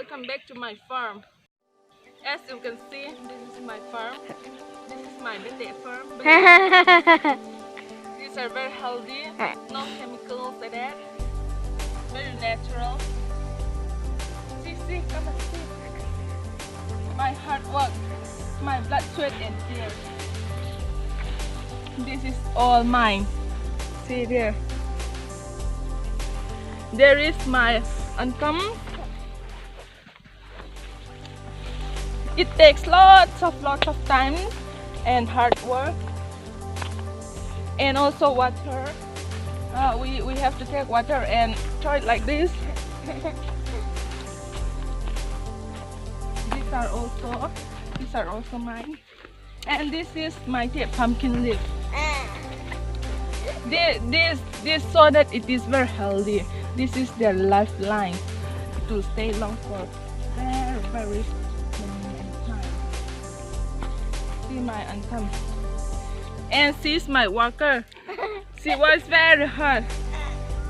welcome back to my farm. As you can see, this is my farm. This is my bete farm. These are very healthy, no chemicals like that. Very natural. See, come and see. My hard work, my blood, sweat and tears. This is all mine. See there. There is my income. It takes lots of time and hard work, and also water. We have to take water and throw it like this. These are also mine, and this is my pumpkin leaf. This so that it is very healthy. This is their lifeline to stay long for very long time. See my income, and she's my worker. She works very hard.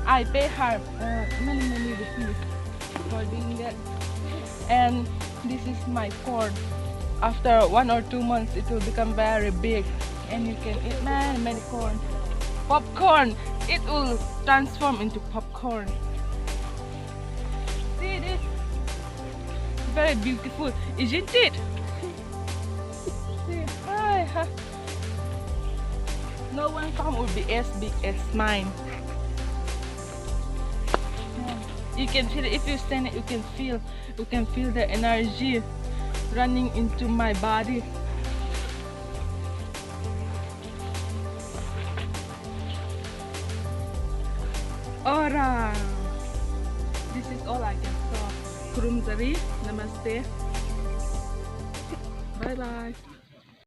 I pay her many rupees for doing that. And this is my corn. After 1 or 2 months, it will become very big, and you can eat many corn. Popcorn, it will transform into popcorn. See this? Very beautiful, isn't it? See, hi. No one farm will be as big as mine. You can feel it. If you stand it, you can feel the energy running into my body. Ora! This is all I can saw. Kurumzari, namaste. Bye bye.